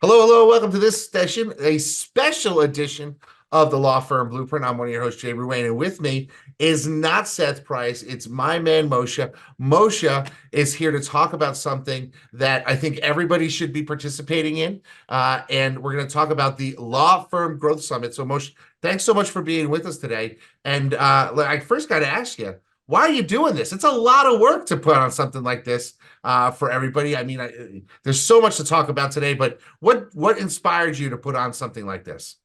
Hello, hello. Welcome to this session, a special edition of the Law Firm Blueprint. I'm one of your hosts, Jay Ruane, and with me is not Seth Price. It's my man, Moshe. Moshe is here to talk about something that I think everybody should be participating in. And we're going to talk about the Law Firm Growth Summit. So, Moshe, thanks so much for being with us today. And I first got to ask you, why are you doing this? It's a lot of work to put on something like this for everybody. I mean, there's so much to talk about today, but what inspired you to put on something like this?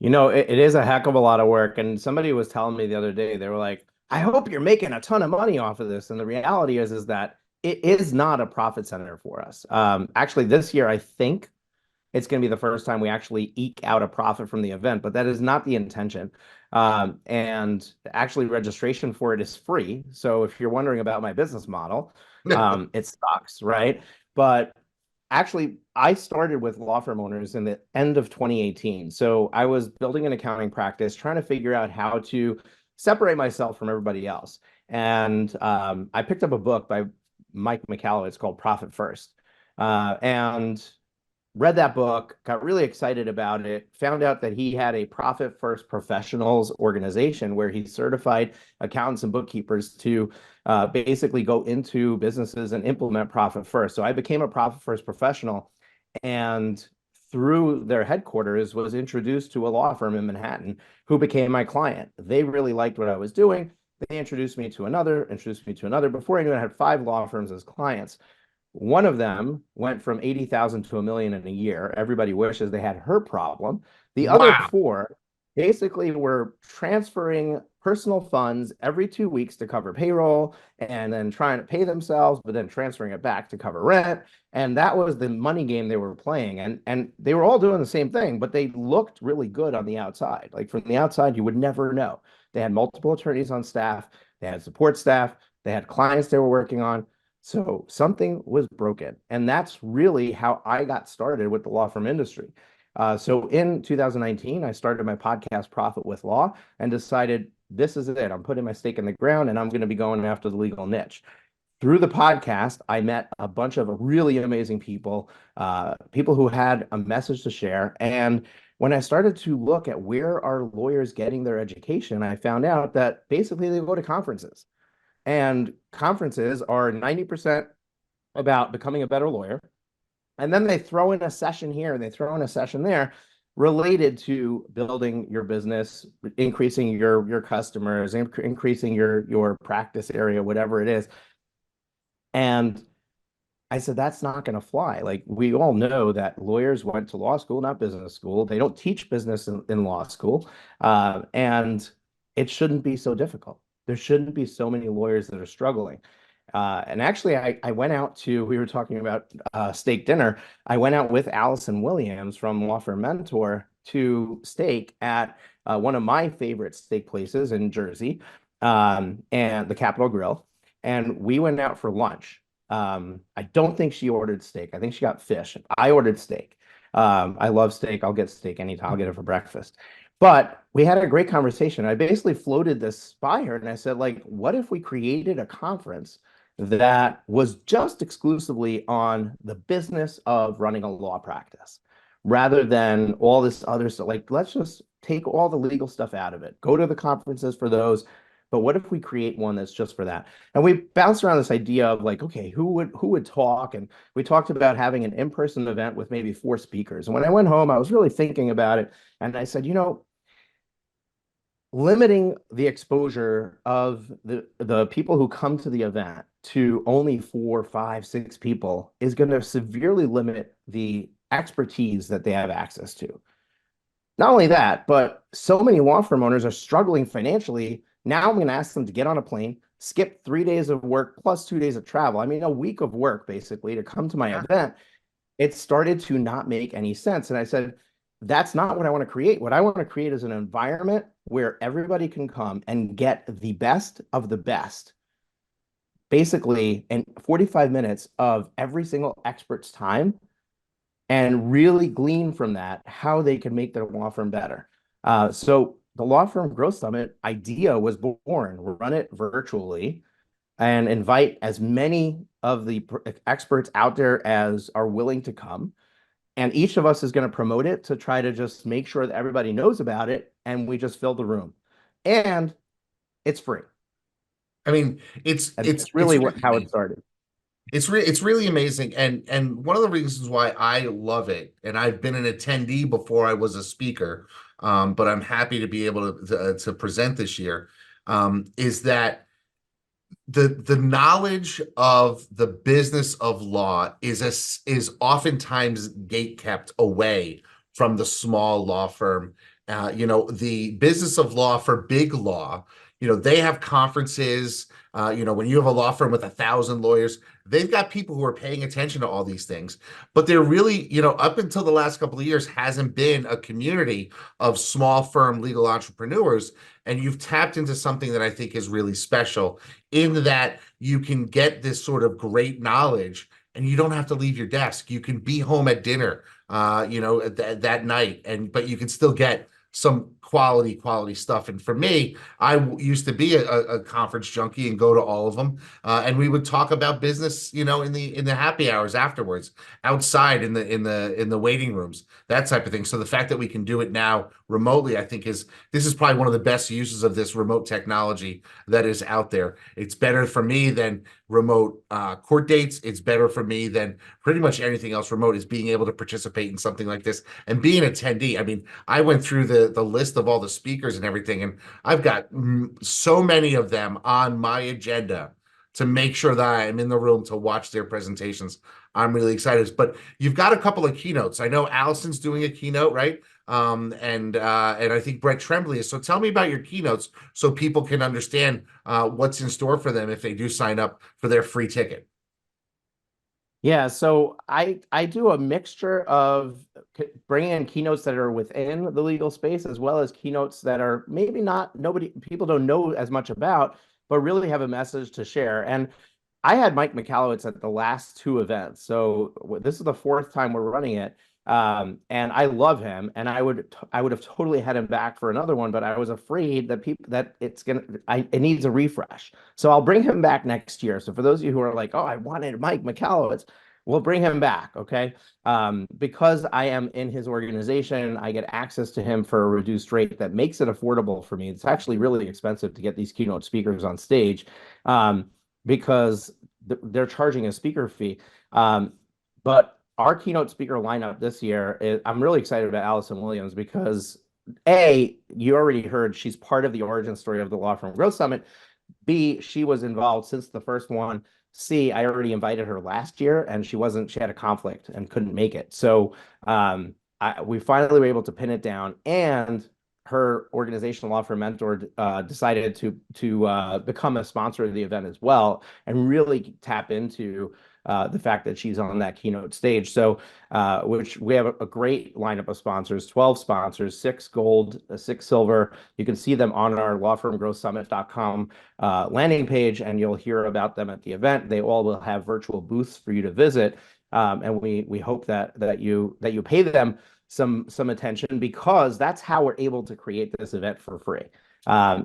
It is a heck of a lot of work. And somebody was telling me the other day, they were like, I hope you're making a ton of money off of this. And the reality is that it is not a profit center for us. Actually, this year, I think it's going to be the first time we actually eke out a profit from the event, but that is not the intention. And actually, registration for it is free. So if you're wondering about my business model, it sucks, right? But actually, I started with law firm owners in the end of 2018. So I was building an accounting practice, trying to figure out how to separate myself from everybody else. And I picked up a book by Mike McCallum. It's called Profit First. And read that book, got really excited about it, found out that he had a Profit First Professionals organization where he certified accountants and bookkeepers to basically go into businesses and implement Profit First. So I became a Profit First professional, and through their headquarters was introduced to a law firm in Manhattan who became my client. They really liked what I was doing. They introduced me to another, introduced me to another. Before I knew it, I had 5 law firms as clients. One of them went from 80,000 to 1 million in a year. Everybody wishes they had her problem. The other Wow. four basically were transferring personal funds every 2 weeks to cover payroll and then trying to pay themselves, but then transferring it back to cover rent. And that was the money game they were playing. And they were all doing the same thing, but they looked really good on the outside. Like from the outside, you would never know. They had multiple attorneys on staff, they had support staff, they had clients they were working on. So something was broken. And that's really how I got started with the law firm industry. So in 2019, I started my podcast, Profit with Law, and decided this is it. I'm putting my stake in the ground and I'm going to be going after the legal niche. Through the podcast, I met a bunch of really amazing people, people who had a message to share. And when I started to look at where are lawyers getting their education, I found out that basically they go to conferences. And conferences are 90% about becoming a better lawyer. And then they throw in a session here and they throw in a session there related to building your business, increasing your customers, increasing your practice area, whatever it is. And I said, that's not going to fly. Like we all know that lawyers went to law school, not business school. They don't teach business in law school. And it shouldn't be so difficult. There shouldn't be so many lawyers that are struggling. And actually, I went out to, we were talking about steak dinner. I went out with Allison Williams from Law Firm Mentor to steak at one of my favorite steak places in Jersey, and the Capitol Grill. And we went out for lunch. I don't think she ordered steak. I think she got fish. I ordered steak. I love steak. I'll get steak anytime. I'll get it for breakfast. But we had a great conversation. I basically floated this by her and I said, like, what if we created a conference that was just exclusively on the business of running a law practice rather than all this other stuff? Like, let's just take all the legal stuff out of it, go to the conferences for those. But what if we create one that's just for that? And we bounced around this idea of like, okay, who would talk? And we talked about having an in-person event with maybe 4 speakers. And when I went home, I was really thinking about it. And I said, limiting the exposure of the people who come to the event to only 4, 5, 6 people is going to severely limit the expertise that they have access to. Not only that, but so many law firm owners are struggling financially. Now I'm going to ask them to get on a plane, skip 3 days of work plus 2 days of travel. I mean, a week of work basically to come to my event. It started to not make any sense. And I said, that's not what I want to create. What I want to create is an environment where everybody can come and get the best of the best, basically in 45 minutes of every single expert's time, and really glean from that how they can make their law firm better. So the Law Firm Growth Summit idea was born. Run it virtually and invite as many of the experts out there as are willing to come. And each of us is going to promote it to try to just make sure that everybody knows about it, and we just fill the room. And it's free. I mean, And that's really how it started. it's really amazing, and one of the reasons why I love it, and I've been an attendee before I was a speaker, but I'm happy to be able to present this year, is that the knowledge of the business of law is oftentimes gate kept away from the small law firm. The business of law for big law, they have conferences. When you have a law firm with 1,000 lawyers, they've got people who are paying attention to all these things. But there really, up until the last couple of years, hasn't been a community of small firm legal entrepreneurs. And you've tapped into something that I think is really special, in that you can get this sort of great knowledge and you don't have to leave your desk. You can be home at dinner, that night, but you can still get some quality stuff. And for me, I used to be a conference junkie and go to all of them, and we would talk about business, in the happy hours afterwards, outside in the waiting rooms, that type of thing. So the fact that we can do it now remotely, I think this is probably one of the best uses of this remote technology that is out there. It's better for me than remote court dates. It's better for me than pretty much anything else remote, is being able to participate in something like this and be an attendee. I mean, I went through the list of all the speakers and everything, and I've got so many of them on my agenda to make sure that I am in the room to watch their presentations. I'm really excited. But you've got a couple of keynotes. I know Allison's doing a keynote, right? And I think Brett Trembly is. So tell me about your keynotes so people can understand what's in store for them if they do sign up for their free ticket. Yeah, so I do a mixture of bringing in keynotes that are within the legal space, as well as keynotes that are maybe people don't know as much about, but really have a message to share. And I had Mike Michalowicz at the last two events, so this is the fourth time we're running it. And I love him, and I would have totally had him back for another one, but I was afraid that it needs a refresh. So I'll bring him back next year. So for those of you who are like, oh, I wanted Mike Michalowicz, we'll bring him back, okay? Because I am in his organization, I get access to him for a reduced rate that makes it affordable for me. It's actually really expensive to get these keynote speakers on stage, because they're charging a speaker fee. But our keynote speaker lineup this year, I'm really excited about Allison Williams because you already heard she's part of the origin story of the Law Firm Growth Summit. B, she was involved since the first one. C, I already invited her last year and she had a conflict and couldn't make it. So we finally were able to pin it down, and her organizational law firm mentor decided to become a sponsor of the event as well, and really tap into the fact that she's on that keynote stage. So, which we have a great lineup of sponsors, 12 sponsors, 6 gold, 6 silver. You can see them on our lawfirmgrowthsummit.com landing page, and you'll hear about them at the event. They all will have virtual booths for you to visit. And we hope that you pay them some attention, because that's how we're able to create this event for free.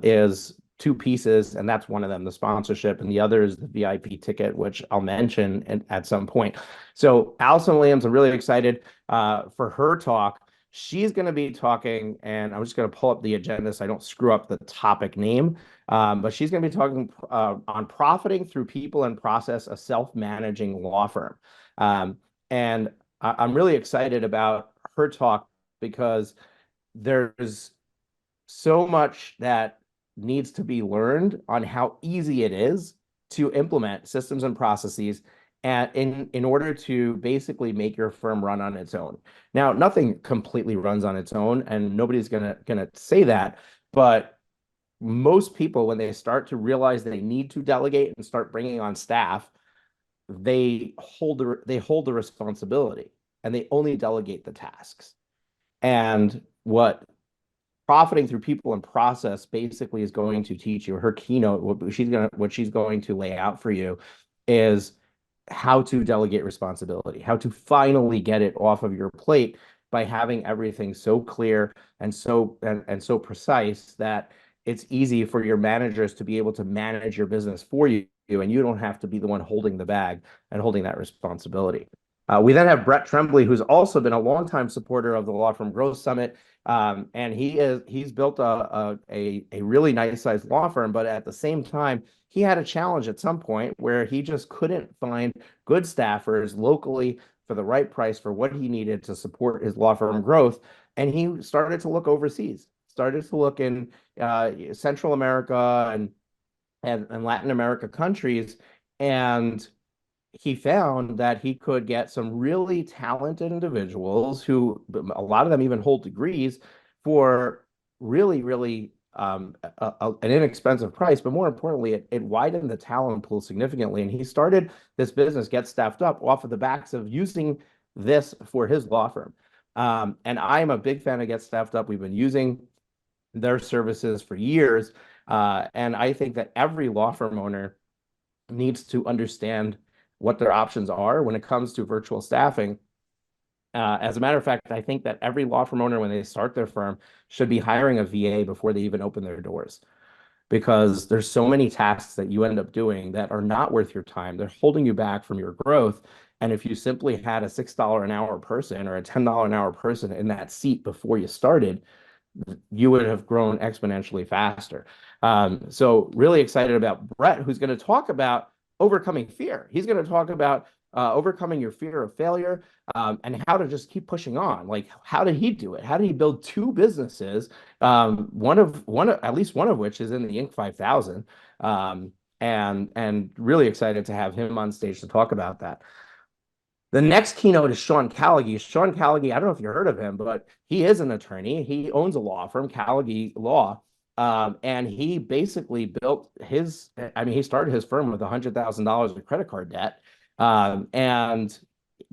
Is 2 pieces, and that's one of them, the sponsorship, and the other is the VIP ticket, which I'll mention at some point. So Allison Williams, I'm really excited for her talk. She's going to be talking, and I'm just going to pull up the agenda so I don't screw up the topic name. But she's going to be talking on profiting through people and process, a self-managing law firm. And I'm really excited about her talk because there's so much that needs to be learned on how easy it is to implement systems and processes, and in order to basically make your firm run on its own. Now, nothing completely runs on its own, and nobody's gonna say that, but most people, when they start to realize they need to delegate and start bringing on staff, they hold the responsibility, and they only delegate the tasks. And what profiting through people and process basically is going to teach you, her keynote, what she's going to lay out for you is how to delegate responsibility, how to finally get it off of your plate by having everything so clear and so precise that it's easy for your managers to be able to manage your business for you, and you don't have to be the one holding the bag and holding that responsibility. We then have Brett Trembly, who's also been a longtime supporter of the Law Firm Growth Summit. And he's built a really nice sized law firm, but at the same time, he had a challenge at some point where he just couldn't find good staffers locally for the right price for what he needed to support his law firm growth. And he started to look overseas, started to look in Central America and Latin America countries. And he found that he could get some really talented individuals who, a lot of them even hold degrees, for really, really an inexpensive price. But more importantly, it widened the talent pool significantly. And he started this business, Get Staffed Up, off of the backs of using this for his law firm. And I'm a big fan of Get Staffed Up. We've been using their services for years. And I think that every law firm owner needs to understand what their options are when it comes to virtual staffing. As a matter of fact, I think that every law firm owner, when they start their firm, should be hiring a VA before they even open their doors, because there's so many tasks that you end up doing that are not worth your time. They're holding you back from your growth. And if you simply had a $6 an hour person or a $10 an hour person in that seat before you started, you would have grown exponentially faster. So really excited about Brett, who's going to talk about overcoming fear. He's going to talk about overcoming your fear of failure, and how to just keep pushing on. Like, how did he do it? How did he build two businesses? At least one of which is in the Inc. 5000. And really excited to have him on stage to talk about that. The next keynote is Sean Callagy. Sean Callagy, I don't know if you heard of him, but he is an attorney. He owns a law firm, Callagy Law. And he basically he started his firm with $100,000 of credit card debt, and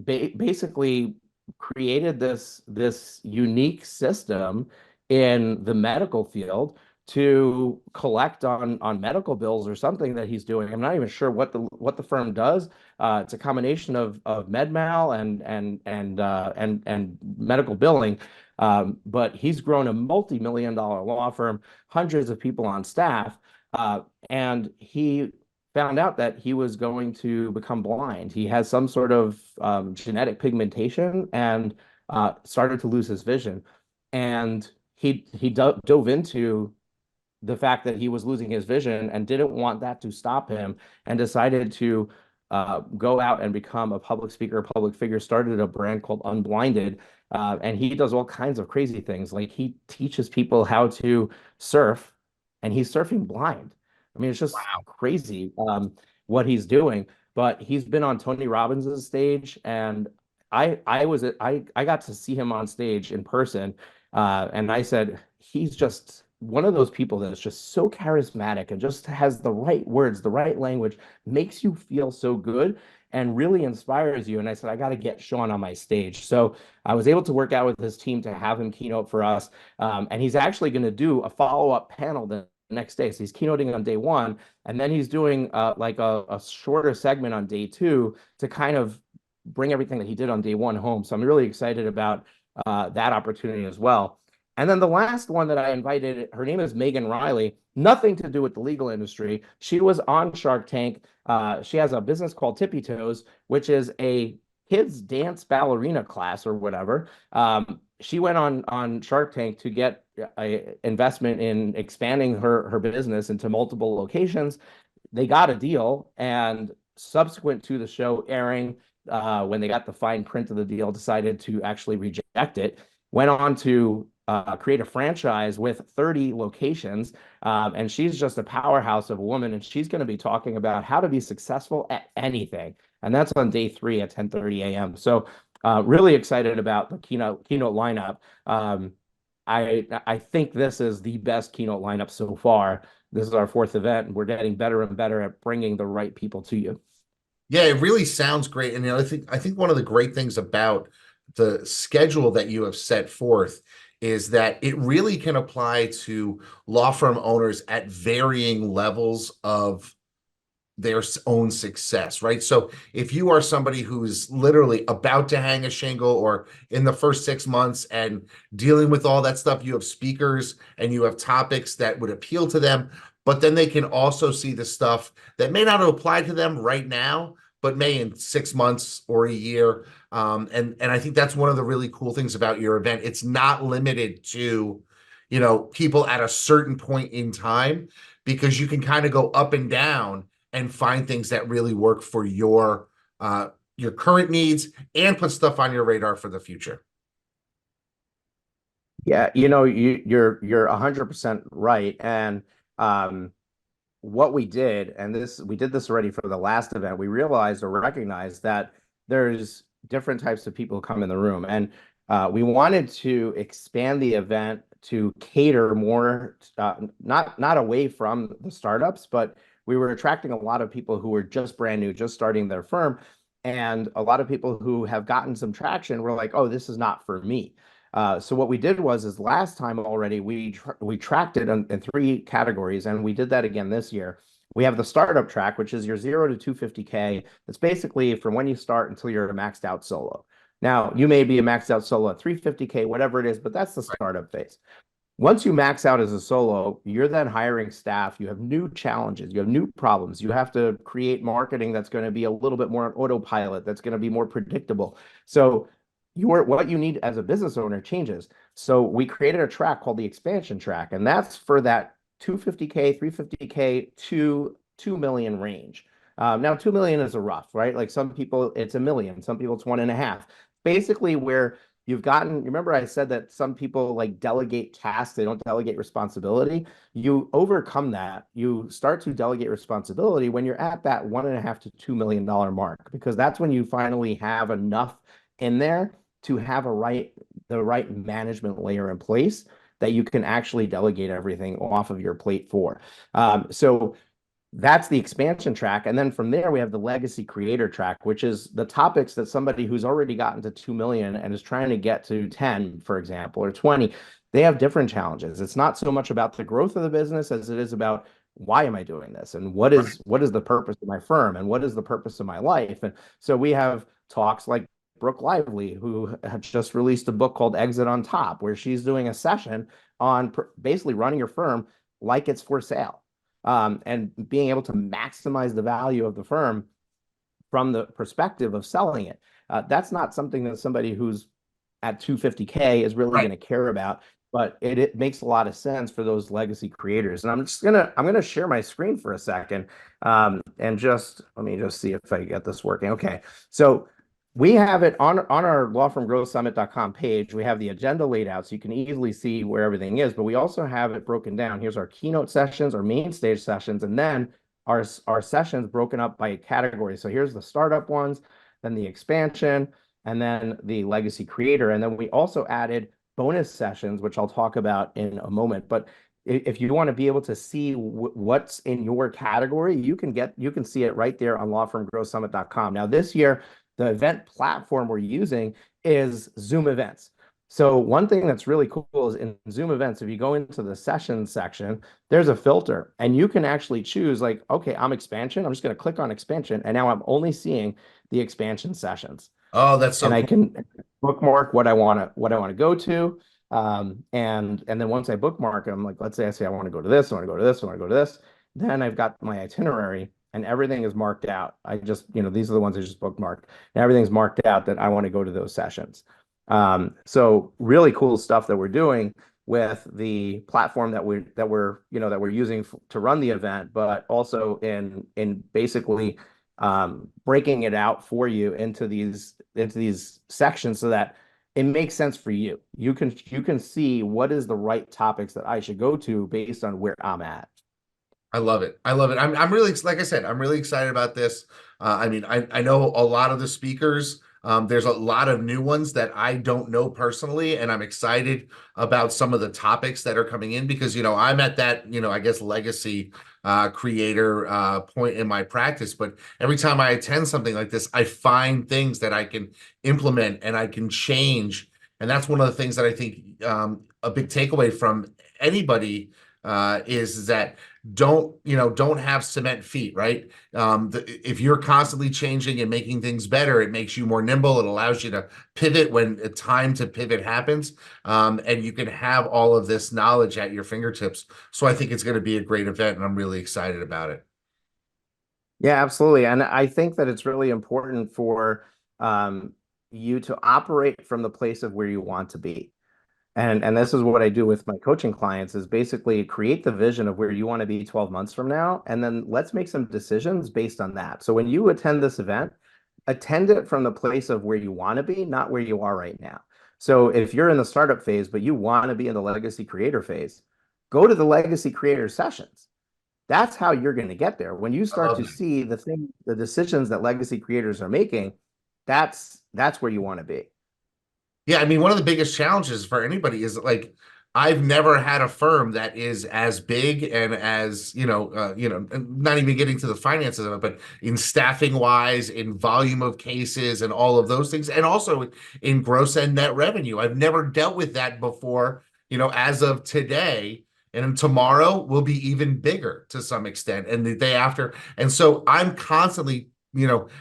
basically created this unique system in the medical field to collect on medical bills or something that he's doing. I'm not even sure what the firm does. It's a combination of MedMal and medical billing. But he's grown a multi-million-dollar law firm, hundreds of people on staff, and he found out that he was going to become blind. He has some sort of genetic pigmentation and started to lose his vision. And he dove into the fact that he was losing his vision and didn't want that to stop him, and decided to go out and become a public speaker, a public figure, started a brand called Unblinded. And he does all kinds of crazy things. Like, he teaches people how to surf, and he's surfing blind. I mean, it's just crazy what he's doing. But he's been on Tony Robbins' stage, and I got to see him on stage in person, and I said, he's just one of those people that is just so charismatic and just has the right words, the right language, makes you feel so good and really inspires you. And I said, I got to get Sean on my stage. So I was able to work out with his team to have him keynote for us. And he's actually going to do a follow-up panel the next day. So he's keynoting on day one, and then he's doing like a shorter segment on day two to kind of bring everything that he did on day one home. So I'm really excited about that opportunity as well. And then the last one that I invited, her name is Megan Reilly, nothing to do with the legal industry. She was on Shark Tank. She has a business called Tippy Toes, which is a kids dance ballerina class or whatever. She went on Shark Tank to get an investment in expanding her business into multiple locations. They got a deal, and subsequent to the show airing, when they got the fine print of the deal, decided to actually reject it. Went on to create a franchise with 30 locations. And she's just a powerhouse of a woman. And she's going to be talking about how to be successful at anything. And that's on day 3 at 10:30 a.m. So really excited about the keynote lineup. I think this is the best keynote lineup so far. This is our 4th event, and we're getting better and better at bringing the right people to you. Yeah, it really sounds great. And I think one of the great things about the schedule that you have set forth is that it really can apply to law firm owners at varying levels of their own success, right? So if you are somebody who's literally about to hang a shingle or in the first 6 months and dealing with all that stuff, you have speakers and you have topics that would appeal to them, but then they can also see the stuff that may not apply to them right now, but may in 6 months or a year. And I think that's one of the really cool things about your event. It's not limited to, people at a certain point in time, because you can kind of go up and down and find things that really work for your current needs and put stuff on your radar for the future. Yeah, you're 100% right. And what we did, and we did this already for the last event, we realized or recognized that there's different types of people who come in the room, and we wanted to expand the event to cater more, not away from the startups, but we were attracting a lot of people who were just brand new, just starting their firm, and a lot of people who have gotten some traction were like, oh, this is not for me. So what we did is last time already we tracked it in three categories, and we did that again this year. We have the startup track, which is your 0 to 250K. It's basically from when you start until you're a maxed out solo. Now, you may be a maxed out solo at 350K, whatever it is, but that's the startup phase. Once you max out as a solo, you're then hiring staff. You have new challenges, you have new problems. You have to create marketing that's going to be a little bit more on autopilot, that's going to be more predictable. So what you need as a business owner changes. So we created a track called the expansion track, and that's for that 250K, 350K to 2 million range. Now 2 million is a rough, right? Like some people it's a million, some people it's 1.5. Basically, where remember I said that some people like delegate tasks, they don't delegate responsibility. You overcome that. You start to delegate responsibility when you're at that 1.5 to $2 million mark, because that's when you finally have enough in there to have the right management layer in place that you can actually delegate everything off of your plate for. So that's the expansion track. And then from there, we have the legacy creator track, which is the topics that somebody who's already gotten to 2 million and is trying to get to 10, for example, or 20, they have different challenges. It's not so much about the growth of the business as it is about why am I doing this? And what is the purpose of my firm? And what is the purpose of my life? And so we have talks like Brooke Lively, who had just released a book called Exit on Top, where she's doing a session on basically running your firm like it's for sale, and being able to maximize the value of the firm from the perspective of selling it. That's not something that somebody who's at 250K is really going to care about, but it makes a lot of sense for those legacy creators. And I'm gonna share my screen for a second, and just let me just see if I get this working. Okay, so we have it on our lawfirmgrowthsummit.com page. We have the agenda laid out so you can easily see where everything is, but we also have it broken down. Here's our keynote sessions, our main stage sessions, and then our sessions broken up by category. So here's the startup ones, then the expansion, and then the legacy creator. And then we also added bonus sessions, which I'll talk about in a moment. But if you want to be able to see what's in your category, you can see it right there on lawfirmgrowthsummit.com. Now this year, the event platform we're using is Zoom Events. So one thing that's really cool is in Zoom Events, if you go into the sessions section, there's a filter, and you can actually choose like, okay, I'm expansion. I'm just going to click on expansion, and now I'm only seeing the expansion sessions. Oh, that's so and cool. I can bookmark what I want to go to. And then once I bookmark them, like let's say I say I want to go to this, I want to go to this, I want to go to this, then I've got my itinerary and everything is marked out. I just, these are the ones I just bookmarked, and everything's marked out that I want to go to those sessions. So really cool stuff that we're doing with the platform that we're using to run the event, but also in basically breaking it out for you into these sections so that it makes sense for you. You can see what is the right topics that I should go to based on where I'm at. I love it. I love it. I'm really, like I said, I'm really excited about this. I mean, I know a lot of the speakers. There's a lot of new ones that I don't know personally, and I'm excited about some of the topics that are coming in because, I'm at that, I guess, legacy creator point in my practice. But every time I attend something like this, I find things that I can implement and I can change. And that's one of the things that I think a big takeaway from anybody is that don't have cement feet, right? If you're constantly changing and making things better, it makes you more nimble. It allows you to pivot when a time to pivot happens, and you can have all of this knowledge at your fingertips. So I think it's going to be a great event, and I'm really excited about it. Yeah, absolutely. And I think that it's really important for you to operate from the place of where you want to be. And this is what I do with my coaching clients is basically create the vision of where you want to be 12 months from now. And then let's make some decisions based on that. So when you attend this event, attend it from the place of where you want to be, not where you are right now. So if you're in the startup phase, but you want to be in the legacy creator phase, go to the legacy creator sessions. That's how you're going to get there. When you I start love to that. see the decisions that legacy creators are making, that's where you want to be. Yeah, I mean, one of the biggest challenges for anybody is like I've never had a firm that is as big and as, and not even getting to the finances of it, but in staffing wise, in volume of cases and all of those things, and also in gross and net revenue. I've never dealt with that before, as of today. And tomorrow will be even bigger to some extent, and the day after. And so I'm constantly,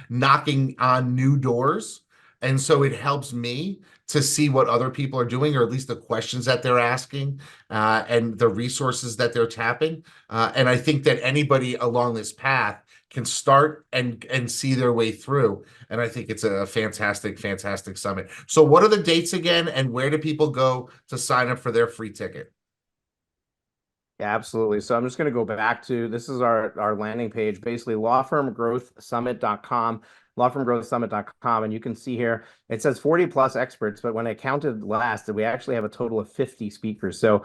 knocking on new doors. And so it helps me to see what other people are doing, or at least the questions that they're asking, and the resources that they're tapping. And I think that anybody along this path can start and see their way through. And I think it's a fantastic, fantastic summit. So what are the dates again, and where do people go to sign up for their free ticket? Yeah, absolutely. So I'm just going to go back to this is our landing page, basically lawfirmgrowthsummit.com, lawfirmgrowthsummit.com. And you can see here it says 40 plus experts, but when I counted last, we actually have a total of 50 speakers. So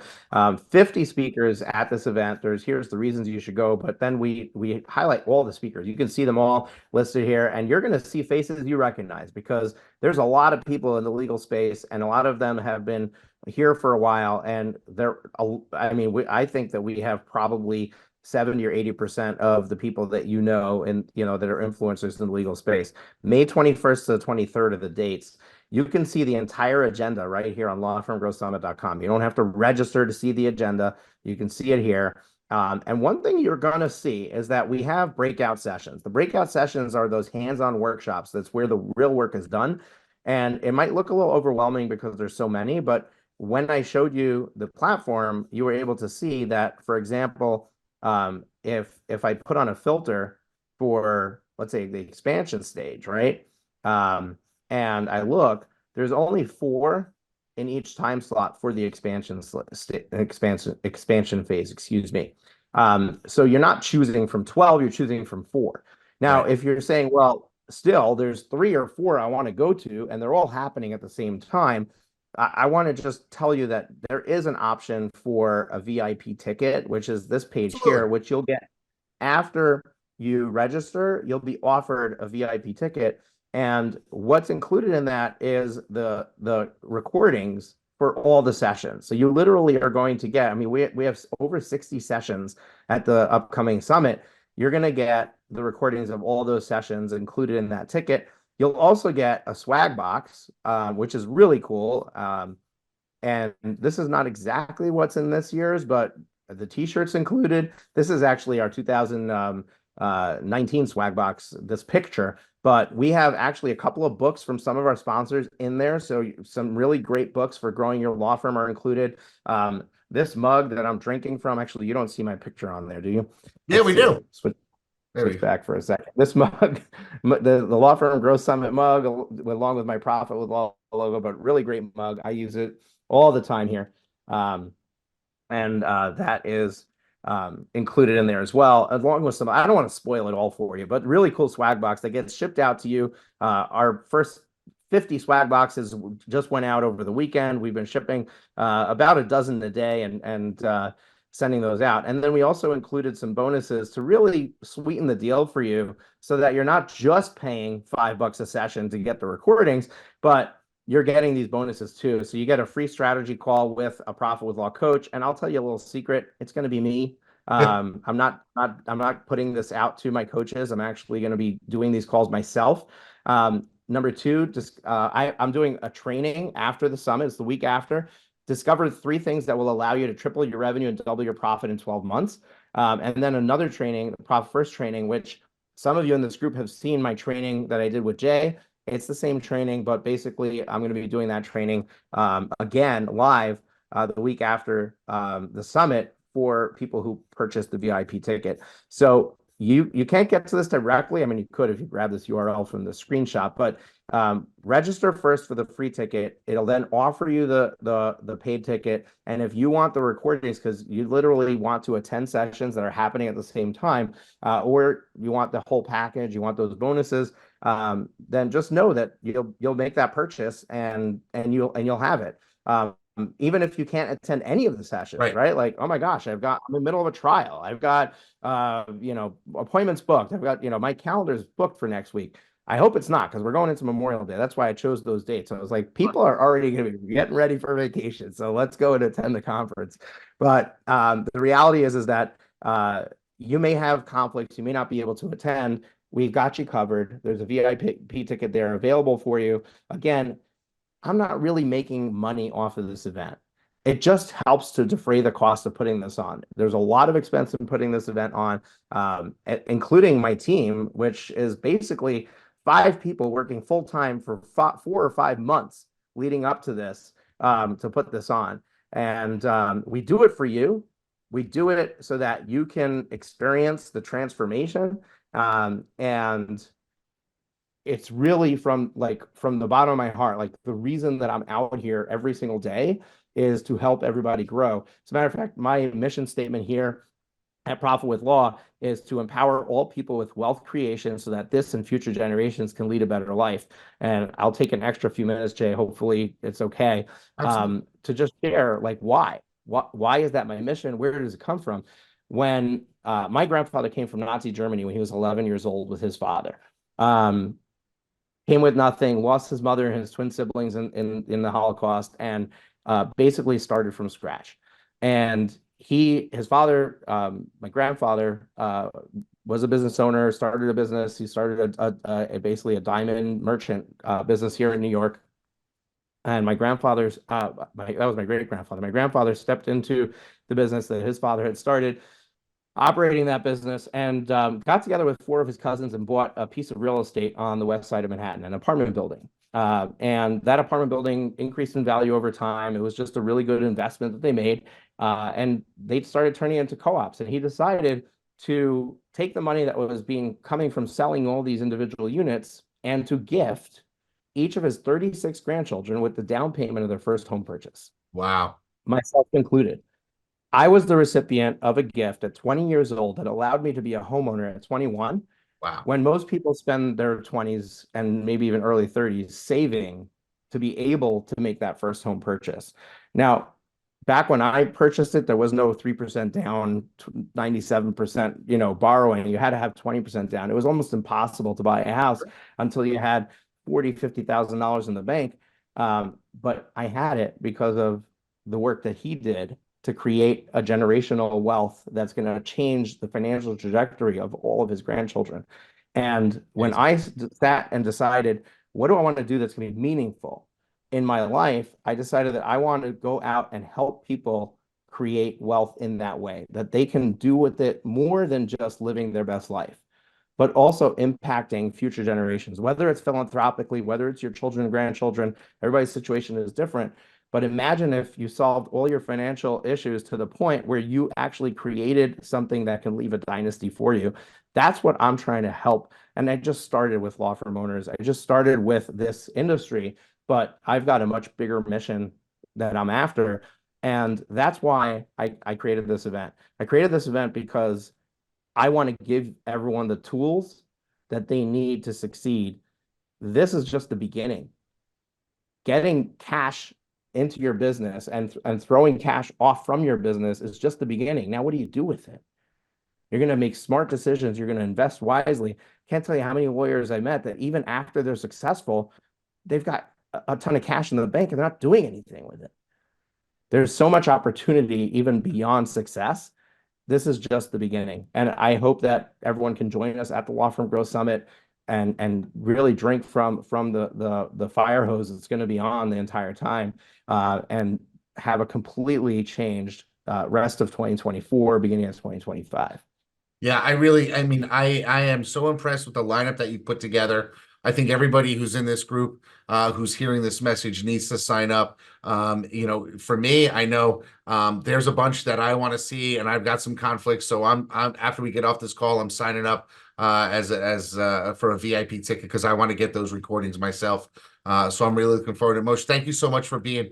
50 speakers at this event. Here's the reasons you should go, but then we highlight all the speakers. You can see them all listed here, and you're going to see faces you recognize because there's a lot of people in the legal space, and a lot of them have been here for a while, and I think that we have probably 70 or 80% of the people that and that are influencers in the legal space. May 21st to the 23rd are the dates. You can see the entire agenda right here on lawfirmgrowthsummit.com. You don't have to register to see the agenda. You can see it here. And one thing you're going to see is that we have breakout sessions. The breakout sessions are those hands-on workshops. That's where the real work is done. And it might look a little overwhelming because there's so many, but when I showed you the platform, you were able to see that, for example, if I put on a filter for, let's say, the expansion stage, right? And I look, there's only 4 in each time slot for the expansion phase, excuse me. So you're not choosing from 12, you're choosing from 4. Now, Right. if you're saying, well, still there's 3 or 4 I want to go to, and they're all happening at the same time, I want to just tell you that there is an option for a VIP ticket, which is this page here, Absolutely. which you'll get after you register. You'll be offered a VIP ticket, and what's included in that is the recordings for all the sessions. So you literally are going to get, I mean, we have over 60 sessions at the upcoming summit. You're going to get the recordings of all those sessions included in that ticket. You'll also get a swag box, which is really cool. And this is not exactly what's in this year's, but the t-shirts included. This is actually our 2019 swag box, this picture. But we have actually a couple of books from some of our sponsors in there. So some really great books for growing your law firm are included. This mug that I'm drinking from, actually, you don't see my picture on there, do you? Yeah, Let's we see. do. Switch Maybe. back for a second. This mug, the Law Firm Growth Summit mug, along with my Profit with Law logo, but really great mug. I use it all the time here. And that is included in there as well, along with some, I don't want to spoil it all for you, but really cool swag box that gets shipped out to you. Our first 50 swag boxes just went out over the weekend. We've been shipping about a dozen a day and sending those out. And then we also included some bonuses to really sweeten the deal for you so that you're not just paying $5 a session to get the recordings, but you're getting these bonuses too. So you get a free strategy call with a Profit with Law coach. And I'll tell you a little secret. It's going to be me. I'm not putting this out to my coaches. I'm actually going to be doing these calls myself. Number 2, I'm doing a training after the summit. It's the week after. Discover 3 things that will allow you to triple your revenue and double your profit in 12 months. And then another training, the Profit First training, which some of you in this group have seen my training that I did with Jay. It's the same training, but basically I'm going to be doing that training again live the week after the summit for people who purchased the VIP ticket. So you can't get to this directly. I mean, you could if you grab this URL from the screenshot, but Register first for the free ticket. It'll then offer you the paid ticket. And if you want the recordings, because you literally want to attend sessions that are happening at the same time, or you want the whole package, you want those bonuses, then just know that you'll make that purchase and you'll have it. Even if you can't attend any of the sessions, right? Like, oh my gosh, I'm in the middle of a trial. I've got appointments booked. I've got, my calendar's booked for next week. I hope it's not, because we're going into Memorial Day. That's why I chose those dates. I was like, people are already going to be getting ready for vacation, so let's go and attend the conference. But the reality is that you may have conflicts. You may not be able to attend. We've got you covered. There's a VIP ticket there available for you. Again, I'm not really making money off of this event. It just helps to defray the cost of putting this on. There's a lot of expense in putting this event on, including my team, which is basically 5 people working full time for 4 or 5 months leading up to this, to put this on. And we do it for you. We do it so that you can experience the transformation. And it's really from the bottom of my heart, like the reason that I'm out here every single day is to help everybody grow. As a matter of fact, my mission statement here at Profit with Law is to empower all people with wealth creation so that this and future generations can lead a better life. And I'll take an extra few minutes, Jay. Hopefully it's okay, to just share like why is that my mission? Where does it come from? When my grandfather came from Nazi Germany when he was 11 years old with his father. Came with nothing, lost his mother and his twin siblings in the Holocaust, and basically started from scratch. And his father, my grandfather, was a business owner, started a business. He started basically a diamond merchant business here in New York. And my grandfather's, that was my great grandfather. My grandfather stepped into the business that his father had started, operating that business, and got together with 4 of his cousins and bought a piece of real estate on the west side of Manhattan, an apartment building. And that apartment building increased in value over time. It was just a really good investment that they made. And they started turning into co-ops. And he decided to take the money that was coming from selling all these individual units and to gift each of his 36 grandchildren with the down payment of their first home purchase. Wow. Myself included. I was the recipient of a gift at 20 years old that allowed me to be a homeowner at 21. Wow. When most people spend their 20s and maybe even early 30s saving to be able to make that first home purchase. Now, back when I purchased it, there was no 3% down, 97%, borrowing. You had to have 20% down. It was almost impossible to buy a house until you had $40,000, $50,000 in the bank. But I had it because of the work that he did to create a generational wealth that's going to change the financial trajectory of all of his grandchildren. And when I sat and decided, what do I want to do that's going to be meaningful in my life, I decided that I want to go out and help people create wealth in that way, that they can do with it more than just living their best life, but also impacting future generations, whether it's philanthropically, whether it's your children and grandchildren. Everybody's situation is different. But imagine if you solved all your financial issues to the point where you actually created something that can leave a dynasty for you. That's what I'm trying to help. And I just started with law firm owners. I just started with this industry, but I've got a much bigger mission that I'm after. And that's why I created this event. I created this event because I want to give everyone the tools that they need to succeed. This is just the beginning. Getting cash into your business and throwing cash off from your business is just the beginning. Now, what do you do with it? You're going to make smart decisions. You're going to invest wisely. Can't tell you how many lawyers I met that even after they're successful, they've got a ton of cash in the bank and they're not doing anything with it. There's so much opportunity even beyond success. This is just the beginning. And I hope that everyone can join us at the Law Firm Growth Summit and really drink from the fire hose that's going to be on the entire time, and have a completely changed rest of 2024, beginning of 2025. Yeah, I am so impressed with the lineup that you put together. I think everybody who's in this group, who's hearing this message needs to sign up. For me, I know there's a bunch that I want to see, and I've got some conflicts. So I'm after we get off this call, I'm signing up for a VIP ticket because I want to get those recordings myself. So I'm really looking forward to it. Moshe, thank you so much for being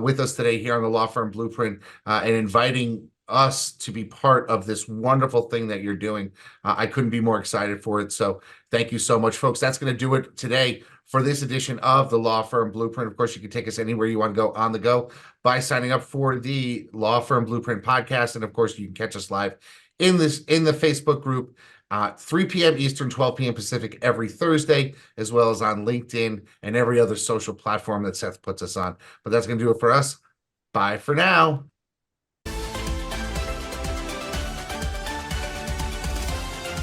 with us today here on the Law Firm Blueprint and inviting us to be part of this wonderful thing that you're doing. I couldn't be more excited for it. So thank you so much, folks. That's going to do it today for this edition of the Law Firm Blueprint. Of course, you can take us anywhere you want to go on the go by signing up for the Law Firm Blueprint podcast. And of course, you can catch us live in the Facebook group, 3 p.m. Eastern, 12 p.m. Pacific every Thursday, as well as on LinkedIn and every other social platform that Seth puts us on. But that's going to do it for us. Bye for now.